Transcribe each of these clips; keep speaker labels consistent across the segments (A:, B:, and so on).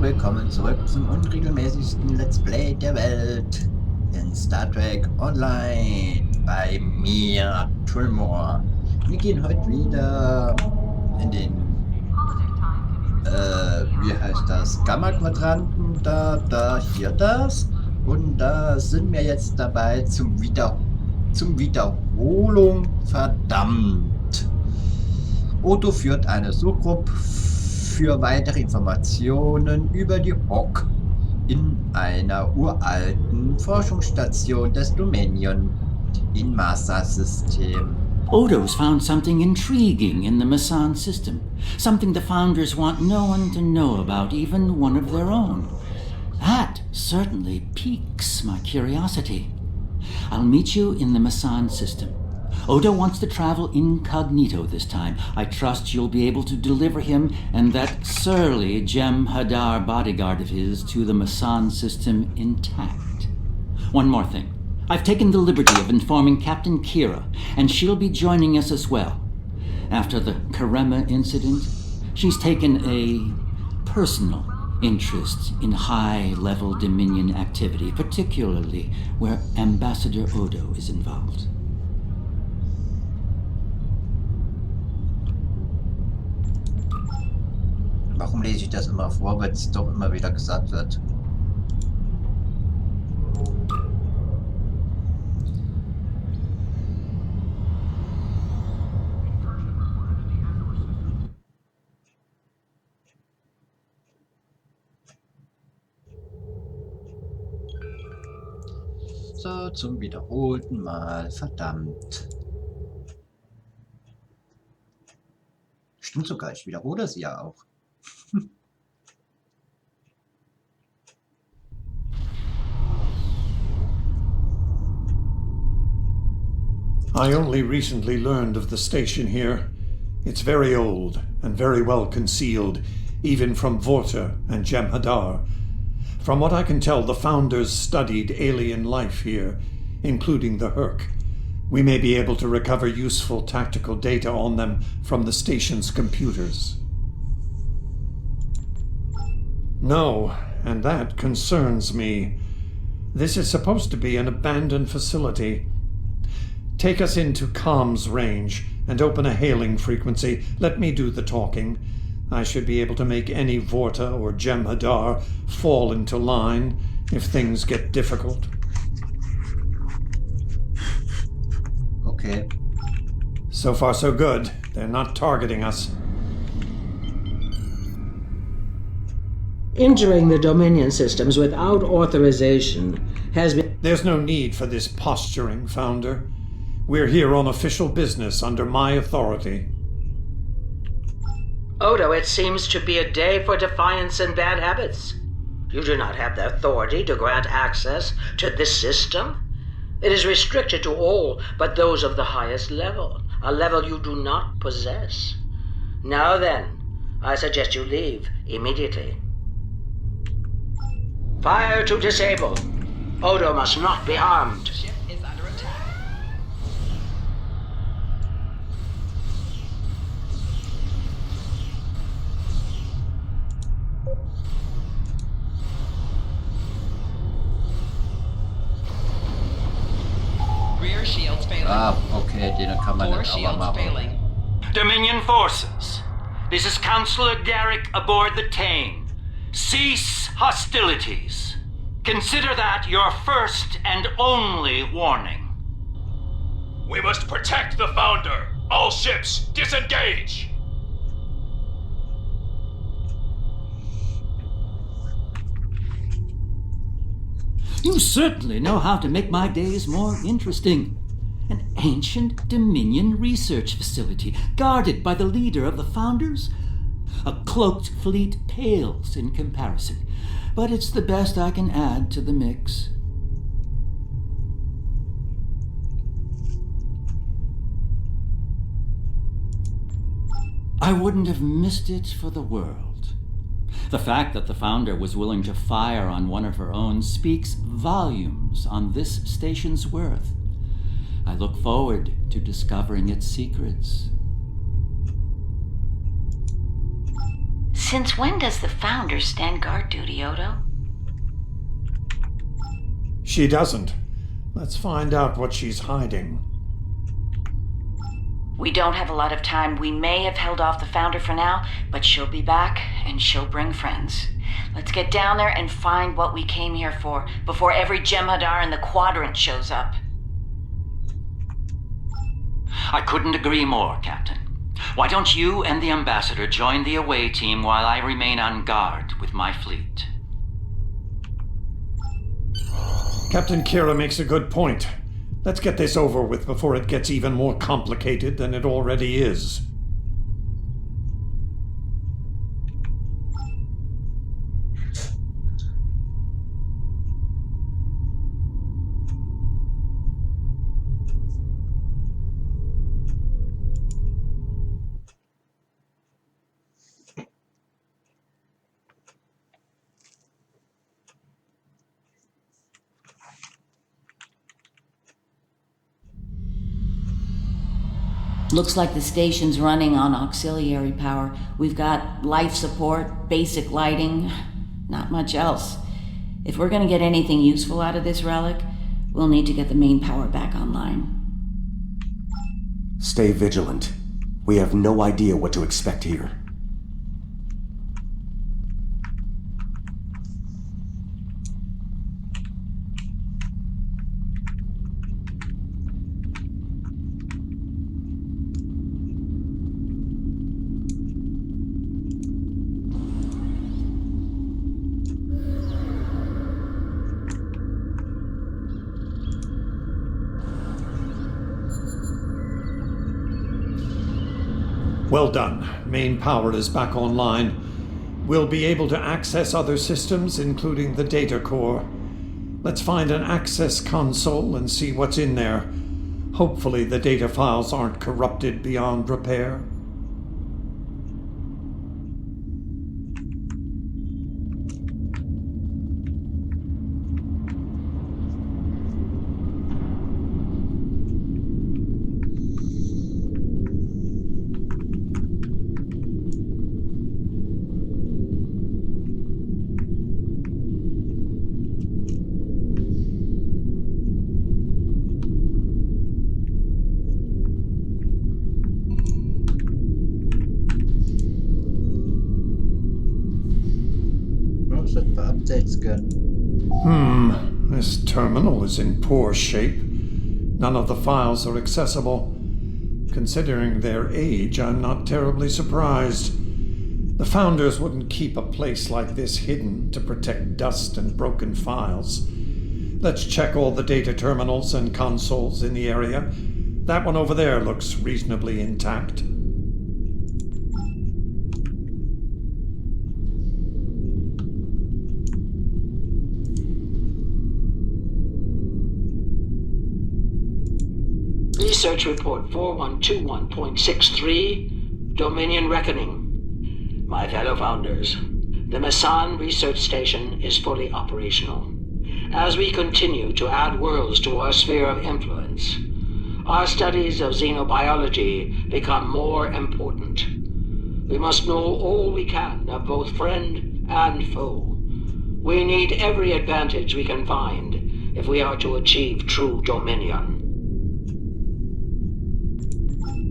A: willkommen zurück zum unregelmäßigsten Let's Play der Welt in Star Trek Online bei mir, Tulmor. Wir gehen heute wieder in den, wie heißt das, Gamma-Quadranten, hier das. Und da sind wir jetzt dabei zum Wiederholung, verdammt. Otto führt eine Suchgruppe für weitere Informationen über die Hock in einer uralten Forschungsstation des Dominion im Massa-System.
B: Odo's found something intriguing in the Masan system. Something the Founders want no one to know about, even one of their own. That certainly piques my curiosity. I'll meet you in the Masan system. Odo wants to travel incognito this time. I trust you'll be able to deliver him and that surly Jem Hadar bodyguard of his to the Masan system intact. One more thing. I've taken the liberty of informing Captain Kira, and she'll be joining us as well. After the Karema incident, she's taken a personal interest in high-level Dominion activity, particularly where Ambassador Odo is involved.
A: Warum lese ich das immer vor, weil es doch immer wieder gesagt wird? So, zum wiederholten Mal, verdammt. Stimmt sogar, ich wiederhole es ja auch.
C: I only recently learned of the station here. It's very old and very well concealed, even from Vorta and Jem'Hadar. From what I can tell, the Founders studied alien life here, including the Herc. We may be able to recover useful tactical data on them from the station's computers. No, and that concerns me. This is supposed to be an abandoned facility. Take us into comms range and open a hailing frequency. Let me do the talking. I should be able to make any Vorta or Jem'Hadar fall into line if things get difficult.
A: Okay.
C: So far so good. They're not targeting us.
D: Entering the Dominion systems without authorization has been...
C: There's no need for this posturing, Founder. We're here on official business under my authority.
D: Odo, it seems to be a day for defiance and bad habits. You do not have the authority to grant access to this system. It is restricted to all but those of the highest level, a level you do not possess. Now then, I suggest you leave immediately. Fire to disable. Odo must not be harmed.
E: Ship is under attack. Rear shields failing.
A: Okay, den kann man
E: Four
A: jetzt aber
E: shields
A: machen.
E: failing.
B: Dominion forces, this is Counselor Garrick aboard the Tane. Cease hostilities. Consider that your first and only warning.
F: We must protect the Founder! All ships, disengage!
B: You certainly know how to make my days more interesting. An ancient Dominion research facility, guarded by the leader of the Founders? A cloaked fleet pales in comparison, but it's the best I can add to the mix. I wouldn't have missed it for the world. The fact that the Founder was willing to fire on one of her own speaks volumes on this station's worth. I look forward to discovering its secrets.
G: Since when does the Founder stand guard duty, Odo?
C: She doesn't. Let's find out what she's hiding.
G: We don't have a lot of time. We may have held off the Founder for now, but she'll be back, and she'll bring friends. Let's get down there and find what we came here for, before every Jem'Hadar in the Quadrant shows up.
B: I couldn't agree more, Captain. Why don't you and the Ambassador join the away team while I remain on guard with my fleet?
C: Captain Kira makes a good point. Let's get this over with before it gets even more complicated than it already is.
G: Looks like the station's running on auxiliary power. We've got life support, basic lighting, not much else. If we're gonna get anything useful out of this relic, we'll need to get the main power back online.
H: Stay vigilant. We have no idea what to expect here.
C: Well done. Main power is back online. We'll be able to access other systems, including the data core. Let's find an access console and see what's in there. Hopefully the data files aren't corrupted beyond repair.
A: Updates good.
C: This terminal is in poor shape. None of the files are accessible. Considering their age, I'm not terribly surprised. The Founders wouldn't keep a place like this hidden to protect dust and broken files. Let's check all the data terminals and consoles in the area. That one over there looks reasonably intact.
D: Research Report 4121.63, Dominion Reckoning. My fellow Founders, the Mesan Research Station is fully operational. As we continue to add worlds to our sphere of influence, our studies of xenobiology become more important. We must know all we can of both friend and foe. We need every advantage we can find if we are to achieve true dominion.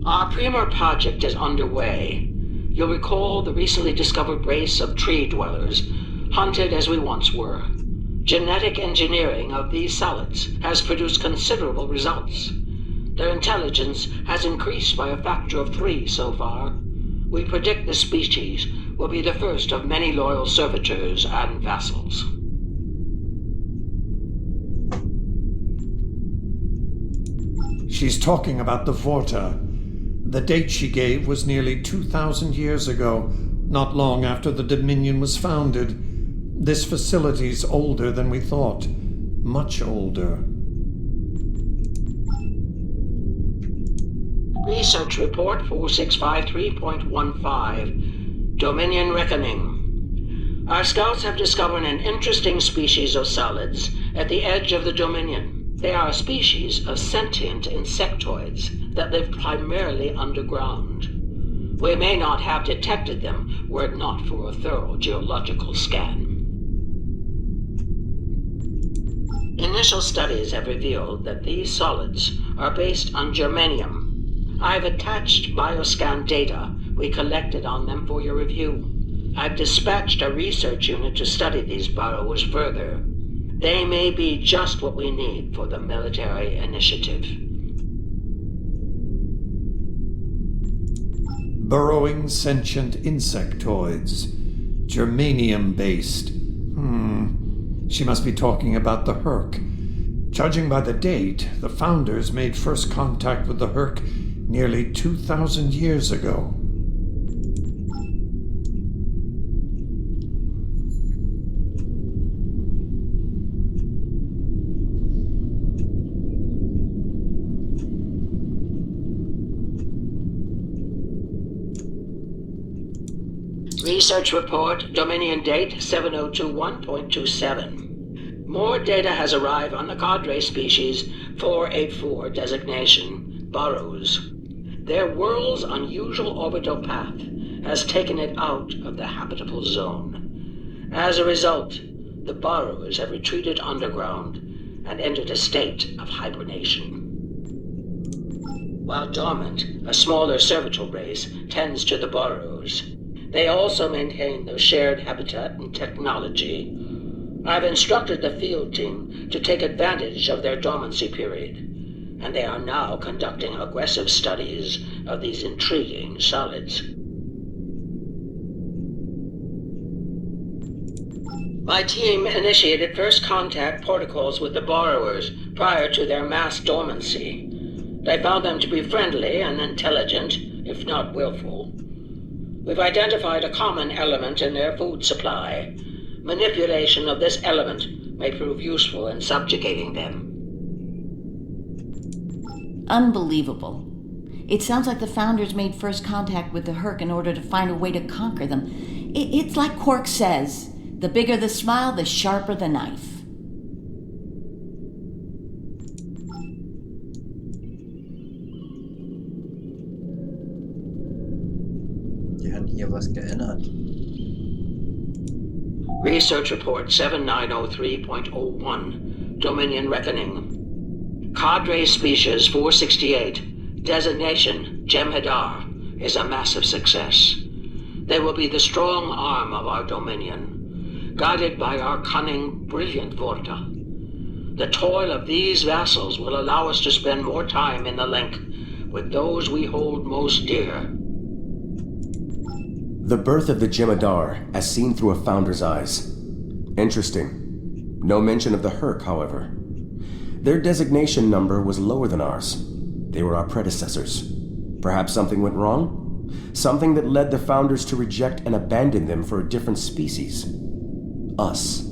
D: Our Premier project is underway. You'll recall the recently discovered race of tree dwellers, hunted as we once were. Genetic engineering of these solids has produced considerable results. Their intelligence has increased by a factor of 3 so far. We predict the species will be the first of many loyal servitors and vassals.
C: She's talking about the Vorta. The date she gave was nearly 2,000 years ago, not long after the Dominion was founded. This facility's older than we thought. Much older.
D: Research Report 4653.15, Dominion Reckoning. Our scouts have discovered an interesting species of solids at the edge of the Dominion. They are a species of sentient insectoids that live primarily underground. We may not have detected them were it not for a thorough geological scan. Initial studies have revealed that these solids are based on germanium. I've attached bioscan data we collected on them for your review. I've dispatched a research unit to study these burrows further. They may be just what we need for the military initiative.
C: Burrowing sentient insectoids. Germanium-based. She must be talking about the Herc. Judging by the date, the Founders made first contact with the Herc nearly 2,000 years ago.
D: Research report, Dominion date 7021.27. More data has arrived on the cadre species 484 designation, burrows. Their world's unusual orbital path has taken it out of the habitable zone. As a result, the burrows have retreated underground and entered a state of hibernation. While dormant, a smaller cervital race tends to the burrows. They also maintain their shared habitat and technology. I've instructed the field team to take advantage of their dormancy period, and they are now conducting aggressive studies of these intriguing solids. My team initiated first contact protocols with the borrowers prior to their mass dormancy. They found them to be friendly and intelligent, if not willful. We've identified a common element in their food supply. Manipulation of this element may prove useful in subjugating them.
G: Unbelievable. It sounds like the Founders made first contact with the Herc in order to find a way to conquer them. It's like Quark says, the bigger the smile, the sharper the knife.
A: Die haben hier was geändert.
D: Research report 7903.01, Dominion Reckoning. Cadre species 468, designation Jem'Hadar, is a massive success. They will be the strong arm of our Dominion, guided by our cunning, brilliant Vorta. The toil of these vassals will allow us to spend more time in the link with those we hold most dear.
H: The birth of the Jem'Hadar, as seen through a Founder's eyes. Interesting. No mention of the Herc, however. Their designation number was lower than ours. They were our predecessors. Perhaps something went wrong? Something that led the Founders to reject and abandon them for a different species. Us.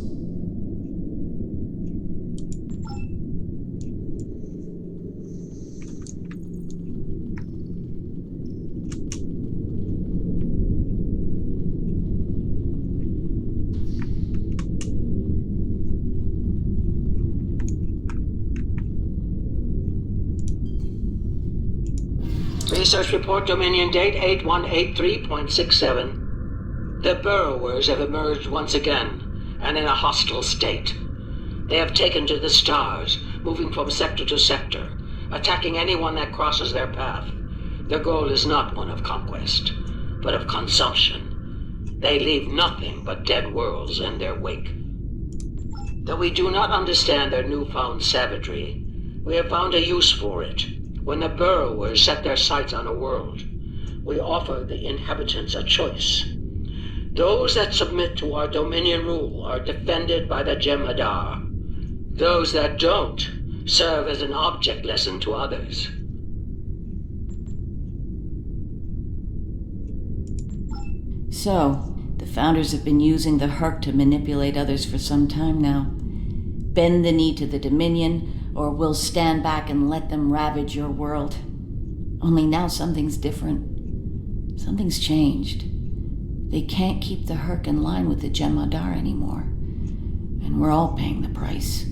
D: Research report Dominion date 8183.67. The burrowers have emerged once again, and in a hostile state. They have taken to the stars, moving from sector to sector, attacking anyone that crosses their path. Their goal is not one of conquest, but of consumption. They leave nothing but dead worlds in their wake. Though we do not understand their newfound savagery, we have found a use for it. When the burrowers set their sights on a world, we offer the inhabitants a choice. Those that submit to our Dominion rule are defended by the Jem'Hadar. Those that don't serve as an object lesson to others.
G: So, the Founders have been using the Herc to manipulate others for some time now. Bend the knee to the Dominion, or we'll stand back and let them ravage your world. Only now something's different. Something's changed. They can't keep the Herc in line with the Jem'Hadar anymore. And we're all paying the price.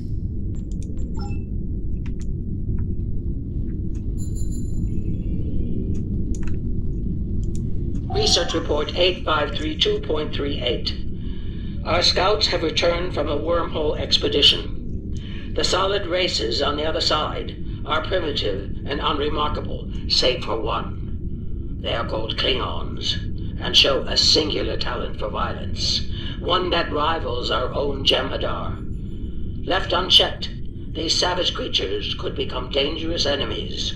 D: Research Report 8532.38. Our scouts have returned from a wormhole expedition. The solid races on the other side are primitive and unremarkable, save for one. They are called Klingons, and show a singular talent for violence, one that rivals our own Jem'Hadar. Left unchecked, these savage creatures could become dangerous enemies.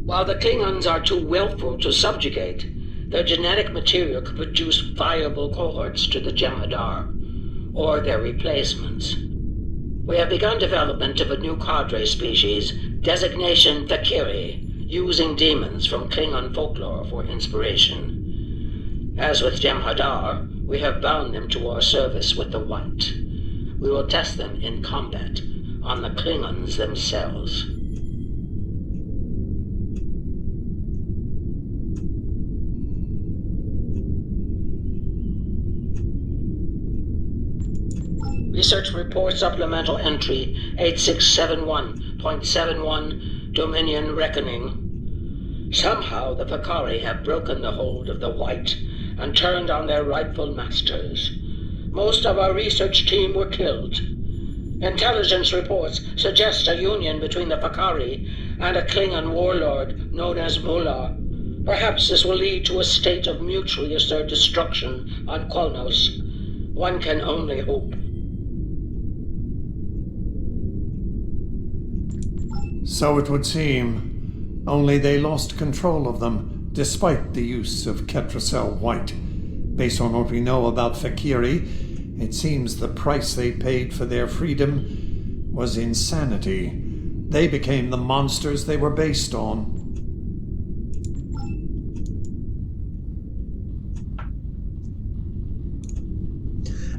D: While the Klingons are too willful to subjugate, their genetic material could produce viable cohorts to the Jem'Hadar, or their replacements. We have begun development of a new cadre species, designation Fakiri, using demons from Klingon folklore for inspiration. As with Jem'Hadar, we have bound them to our service with the White. We will test them in combat on the Klingons themselves. Research Report Supplemental Entry 8671.71 Dominion Reckoning. Somehow the Fakari have broken the hold of the White and turned on their rightful masters. Most of our research team were killed. Intelligence reports suggest a union between the Fakari and a Klingon warlord known as Mullah. Perhaps this will lead to a state of mutually assured destruction on Kronos. One can only hope.
C: So it would seem. Only they lost control of them, despite the use of Ketracel White. Based on what we know about Fakiri, it seems the price they paid for their freedom was insanity. They became the monsters they were based on.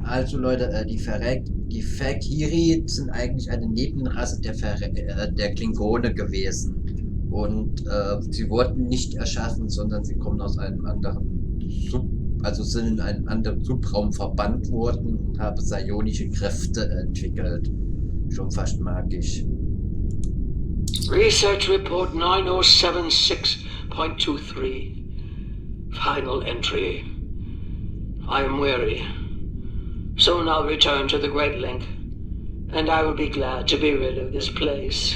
A: Also Leute, die Fakiri sind eigentlich eine Nebenrasse der Klingone gewesen. Und sie wurden nicht erschaffen, sondern sie kommen aus einem anderen sind in einem anderen Subraum verbannt worden und haben psionische Kräfte entwickelt. Schon fast magisch.
D: Research Report 9076.23. Final entry. I am weary. Soon I'll return to the Great Link, and I will be glad to be rid of this place.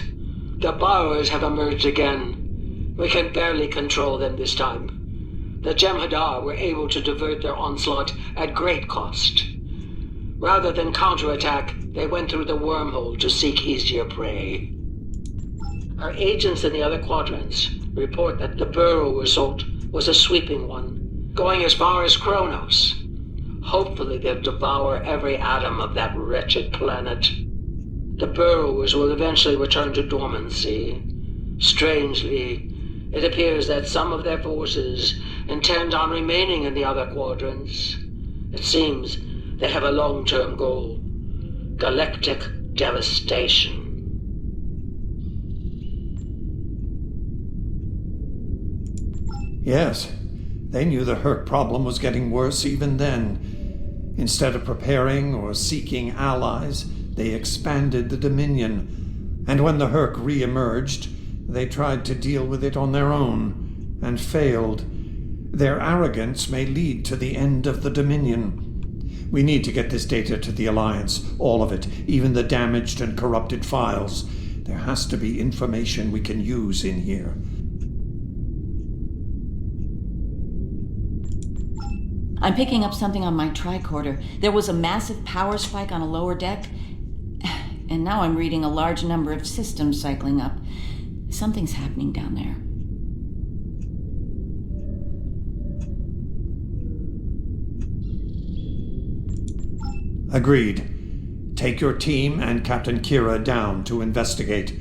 D: The borrowers have emerged again. We can barely control them this time. The Jem'Hadar were able to divert their onslaught at great cost. Rather than counterattack, they went through the wormhole to seek easier prey. Our agents in the other quadrants report that the burrow assault was a sweeping one, going as far as Kronos. Hopefully they'll devour every atom of that wretched planet. The burrowers will eventually return to dormancy. Strangely, it appears that some of their forces intend on remaining in the other quadrants. It seems they have a long-term goal: galactic devastation.
C: Yes, they knew the Herc problem was getting worse even then. Instead of preparing or seeking allies, they expanded the Dominion. And when the Herc re-emerged, they tried to deal with it on their own, and failed. Their arrogance may lead to the end of the Dominion. We need to get this data to the Alliance, all of it, even the damaged and corrupted files. There has to be information we can use in here.
G: I'm picking up something on my tricorder. There was a massive power spike on a lower deck, and now I'm reading a large number of systems cycling up. Something's happening down there.
C: Agreed. Take your team and Captain Kira down to investigate.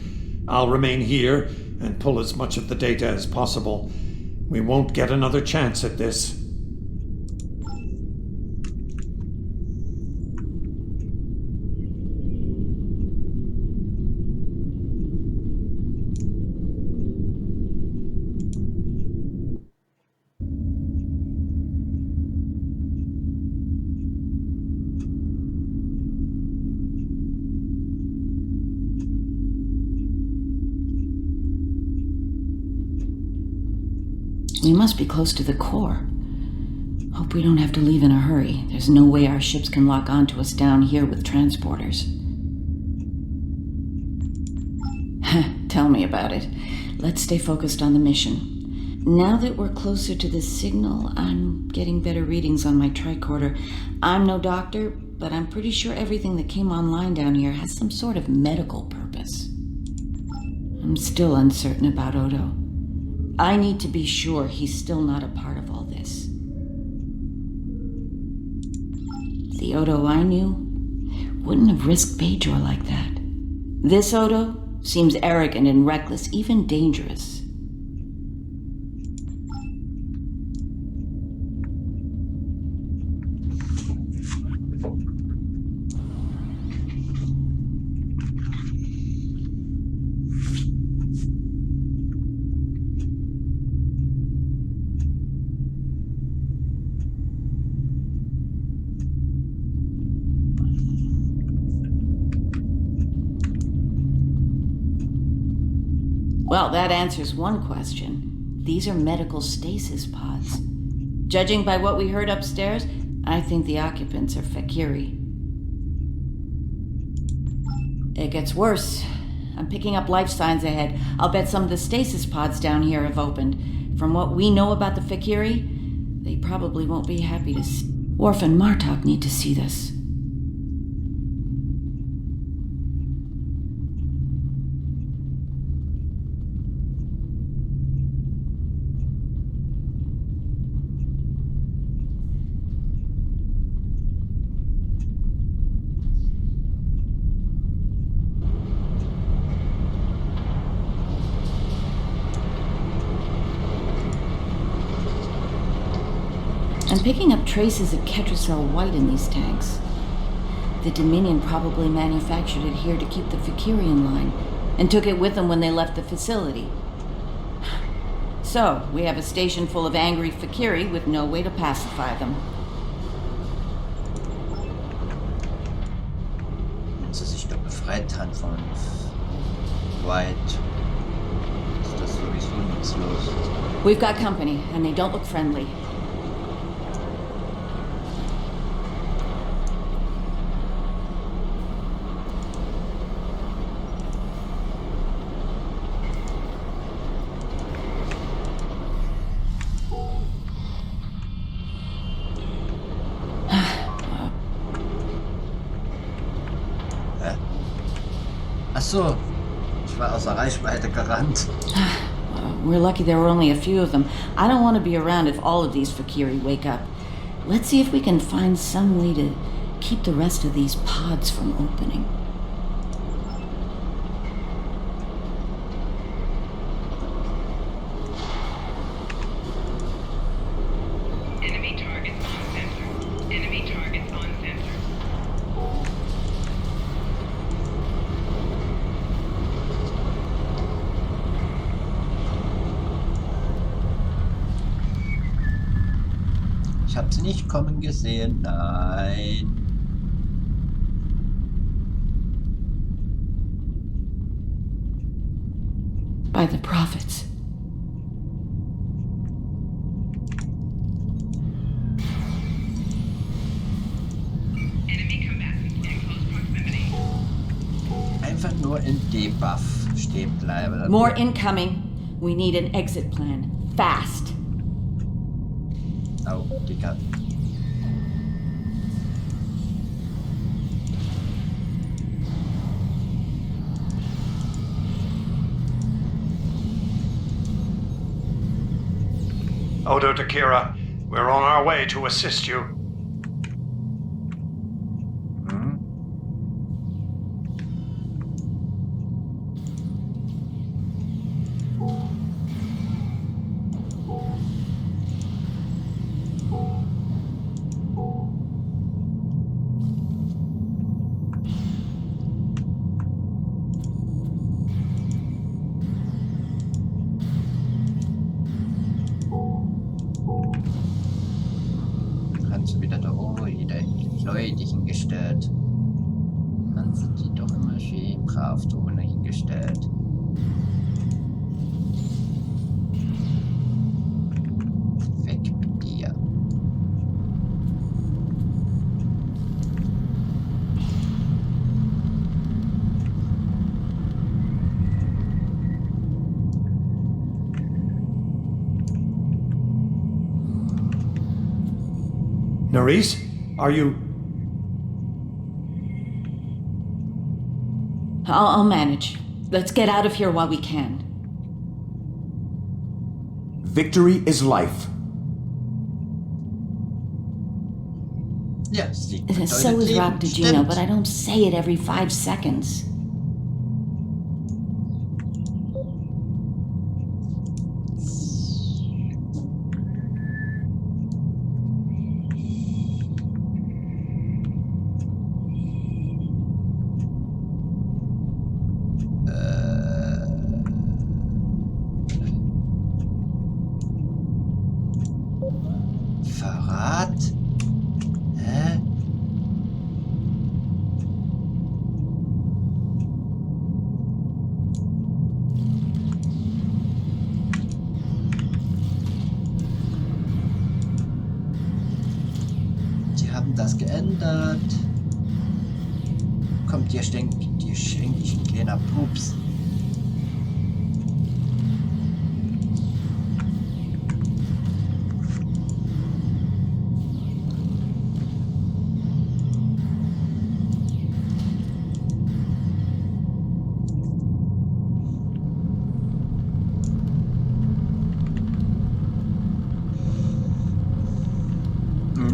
C: I'll remain here and pull as much of the data as possible. We won't get another chance at this.
G: We must be close to the core. Hope we don't have to leave in a hurry. There's no way our ships can lock onto us down here with transporters. Tell me about it. Let's stay focused on the mission. Now that we're closer to the signal, I'm getting better readings on my tricorder. I'm no doctor, but I'm pretty sure everything that came online down here has some sort of medical purpose. I'm still uncertain about Odo. I need to be sure he's still not a part of all this. The Odo I knew wouldn't have risked Bajor like that. This Odo seems arrogant and reckless, even dangerous. Well, that answers one question. These are medical stasis pods. Judging by what we heard upstairs, I think the occupants are Fakiri. It gets worse. I'm picking up life signs ahead. I'll bet some of the stasis pods down here have opened. From what we know about the Fakiri, they probably won't be happy to see. Worf and Martok need to see this. I'm picking up traces of Ketracel white in these tanks. The Dominion probably manufactured it here to keep the Fakiri in line, and took it with them when they left the facility. So, we have a station full of angry Fakiri with no way to pacify them.
A: Wenn sie sich doch befreit haben von White, ist das sowieso nutzlos.
G: We've got company, and they don't look friendly.
A: Achso, ich war außer Reichweite gerannt.
G: We're lucky there were only a few of them. I don't want to be around if all of these Fakiri wake up. Let's see if we can find some way to keep the rest of these pods from opening.
E: Enemy targets on center. Enemy targets on center.
A: Ich habe sie nicht kommen gesehen, nein.
G: By the prophets.
E: Enemy combatants in close proximity.
A: Einfach nur in Debuff stehen bleiben.
G: More incoming. We need an exit plan. Fast.
A: Oh, Dicker.
C: Odo to Kira, we're on our way to assist you.
A: Kannst du wieder da oben Leute hingestellt. Dann sind die doch immer schön brav da unten hingestellt.
C: Nerys, are you...
G: I'll manage. Let's get out of here while we can.
H: Victory is life.
A: Ja, Sieg
G: So
A: bedeutet
G: is
A: Leben.
G: Raktajino,
A: Stimmt.
G: but I don't say it every 5 seconds.
A: Verrat? Hä? Die haben das geändert. Kommt hier ständig ein kleiner Pups.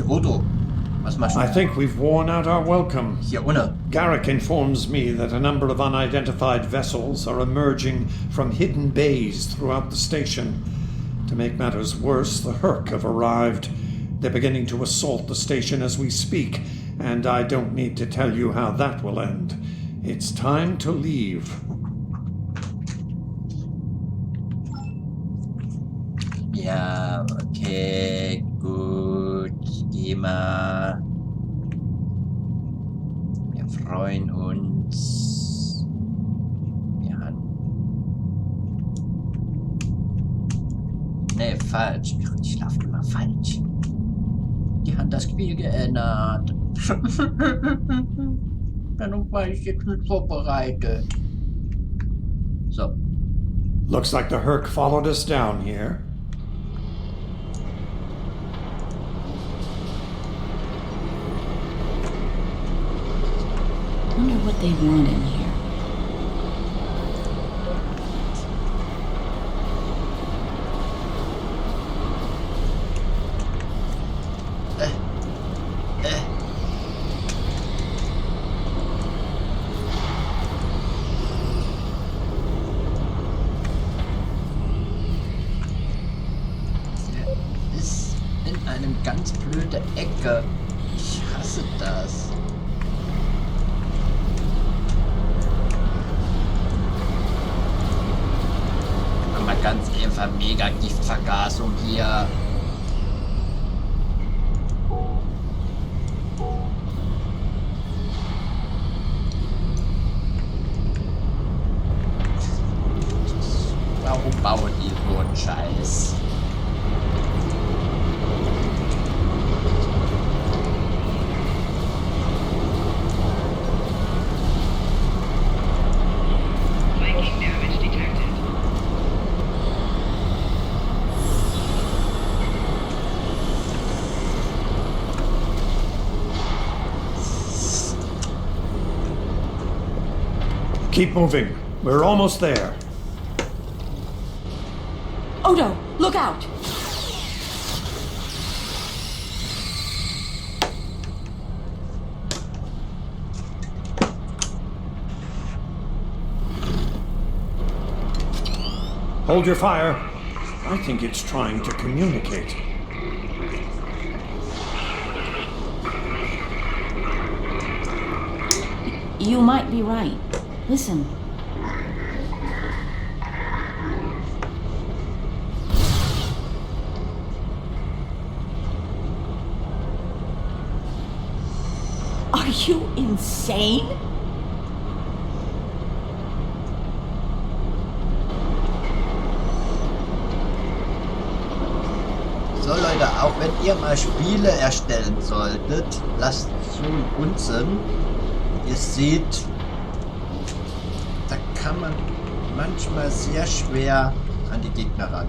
A: Odo, was machst du
C: I think we've worn out our welcome.
A: hier ohne?
C: Garrick informs me that a number of unidentified vessels are emerging from hidden bays throughout the station. To make matters worse, the Herc have arrived. They're beginning to assault the station as we speak, and I don't need to tell you how that will end. It's time to leave.
A: Ja, okay, gut. Geh mal. Wir freuen uns. Wir haben. Nee, falsch. Ich laufe immer falsch. Die haben das Spiel geändert. Dann war ich jetzt nicht vorbereitet. So.
C: Looks like the Herc followed us down here.
G: Wonder what they want in here.
A: Ist in einem ganz blöde Ecke. Ich hasse das. Aber ganz einfach mega Giftvergasung hier. Warum bauen die so einen Scheiß?
E: Flanking damage detected.
C: Keep moving. We're almost there.
G: Odo, look out!
C: Hold your fire. I think it's trying to communicate.
G: You might be right. Listen. Are you insane?
A: So Leute, auch wenn ihr mal Spiele erstellen solltet, lasst so einen Unsinn. Ihr seht, da kann man manchmal sehr schwer an die Gegner ran.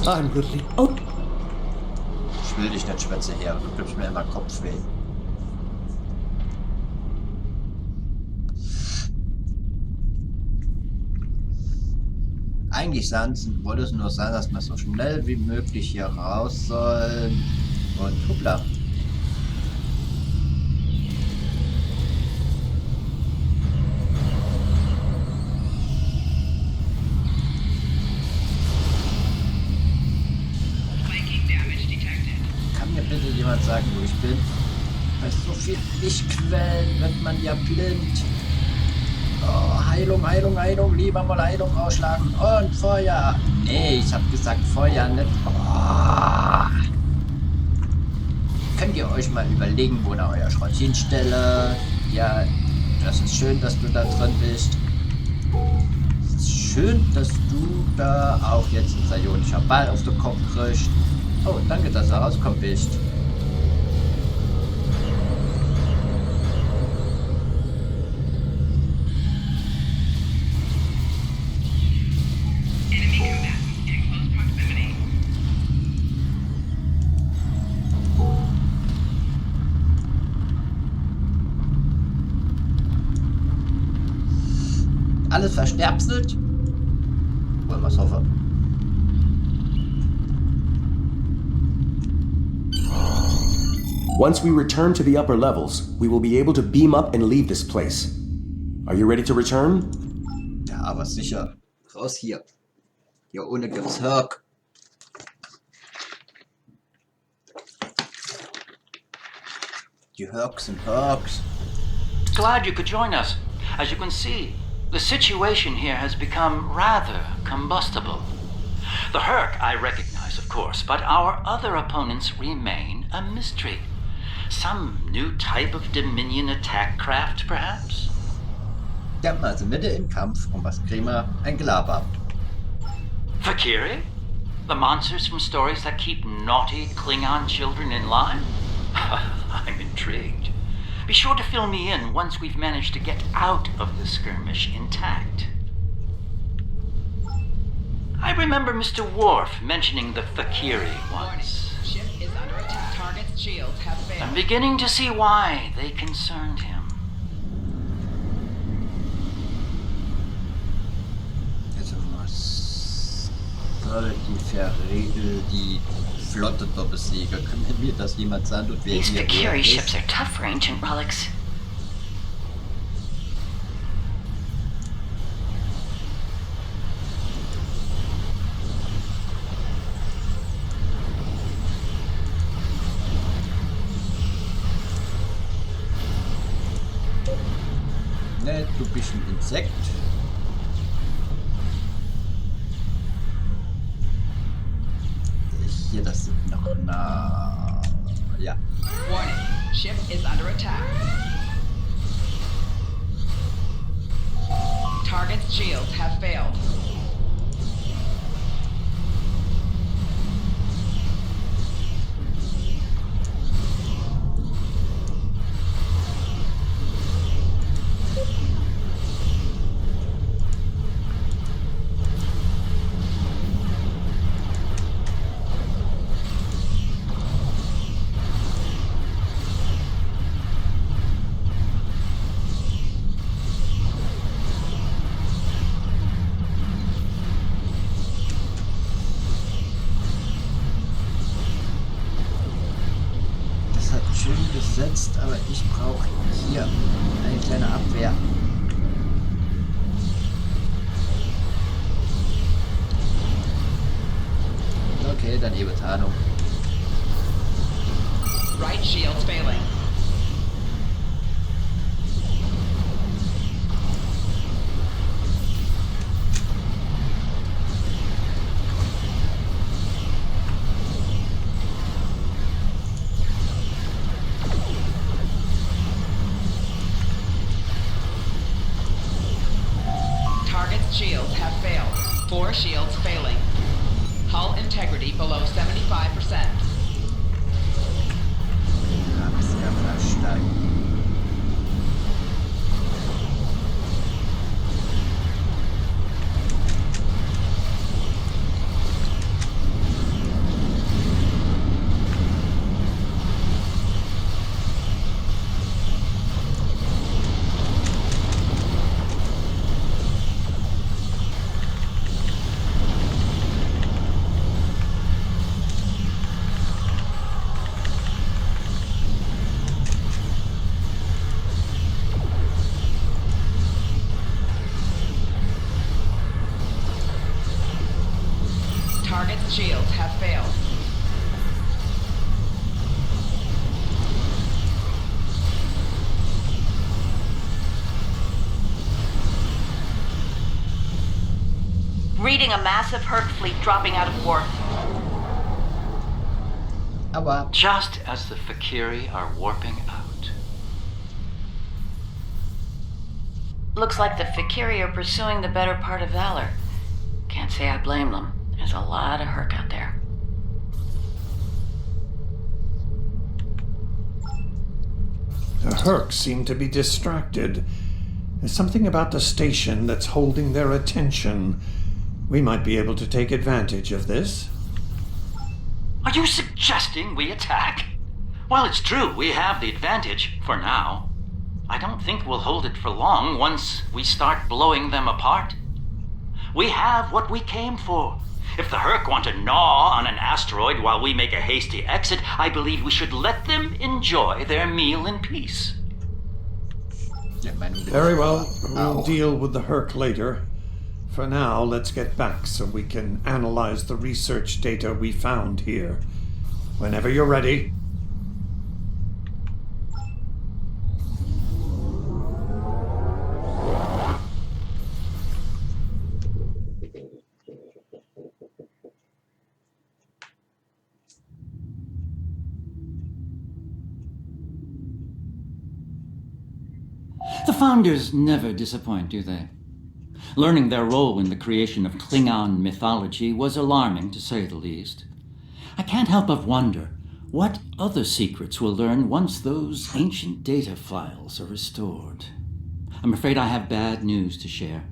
C: I'm relieved. Oh,
A: Ich will dich nicht schwätze her. Du gibst mir immer Kopfweh. Eigentlich wollte es nur sein, dass wir so schnell wie möglich hier raus sollen. Und hoppla.
E: Flanking damage detected.
A: Kann mir bitte jemand sagen, wo ich bin? Bei so viel Lichtquellen wird man ja blind. Oh, Heilung, Heilung, Heilung. Lieber mal Heilung ausschlagen. Und Feuer. Nee, ich hab gesagt Feuer, nicht. Oh. Könnt ihr euch mal überlegen, wo ihr euer Schrott hinstelle? Ja, das ist schön, dass du da drin bist. Es ist schön, dass du da auch jetzt ein psionischer Ball auf den Kopf kriegst. Oh, danke, dass du rauskommen bist.
E: Enemy combatants in close proximity.
A: Alles versterbselt? Wollen wir es hoffen.
H: Once we return to the upper levels, we will be able to beam up and leave this place. Are you ready to return?
A: Ja, aber sicher. Raus hier. Hier ohne gibt's Herk. Die Herks sind Herks.
B: Glad you could join us. As you can see, the situation here has become rather combustible. The Herc I recognize, of course, but our other opponents remain a mystery. Some new type of Dominion attack craft, perhaps?
A: Ja, also Mitte im Kampf und was kriegen wir? Ein Gelaber.
B: Fakiri? The monsters from stories that keep naughty Klingon children in line? I'm intrigued. Be sure to fill me in once we've managed to get out of the skirmish intact. I remember Mr. Worf mentioning the Fakiri once.
E: Ship is under attack. Target's shields have
B: I'm
E: failed.
B: beginning to see why they concerned him.
A: Also was soll die Flotte da besiegen? Können mir das jemand sagen? Und wer
G: These
A: hier
G: Fakiri
A: wer
G: ships
A: ist?
G: are tough for ancient relics.
A: Ne, du bist ein Insekt. Hier, das sind noch ja.
E: Warning. Ship is under attack. Target's shields have failed.
A: Das hat schön gesetzt, aber ich brauche hier eine kleine Abwehr. Okay, dann eben Tarnung.
E: Right shields failing. Target's shields have failed. 4 shields failing. Hull integrity below 75%.
A: Hab's ja verstanden.
G: Reading a massive Herc fleet dropping out of Worf.
A: Aber
B: Just as the Fakiri are warping out.
G: Looks like the Fakiri are pursuing the better part of Valor. Can't say I blame them. There's a lot of Herc out there.
C: The Herc seem to be distracted. There's something about the station that's holding their attention. We might be able to take advantage of this.
B: Are you suggesting we attack? While it's true we have the advantage, for now, I don't think we'll hold it for long once we start blowing them apart. We have what we came for. If the Herc want to gnaw on an asteroid while we make a hasty exit, I believe we should let them enjoy their meal in peace.
A: der Meinung bin
C: Very
A: ich
C: well,
A: aber
C: we'll
A: auch.
C: deal with the Herc later. For now, let's get back so we can analyze the research data we found here. Whenever you're ready.
B: The Founders never disappoint, do they? Learning their role in the creation of Klingon mythology was alarming, to say the least. I can't help but wonder what other secrets we'll learn once those ancient data files are restored. I'm afraid I have bad news to share.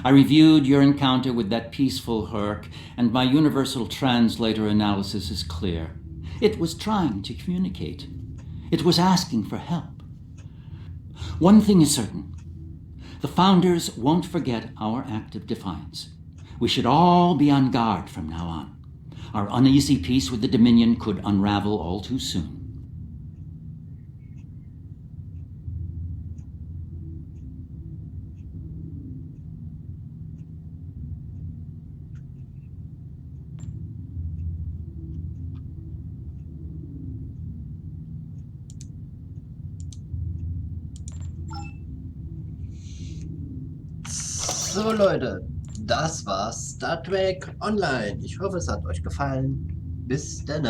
B: I reviewed your encounter with that peaceful Herc, and my universal translator analysis is clear. It was trying to communicate. It was asking for help. One thing is certain. The Founders won't forget our act of defiance. We should all be on guard from now on. Our uneasy peace with the Dominion could unravel all too soon.
A: So Leute, das war Star Trek Online. Ich hoffe, es hat euch gefallen. Bis dann.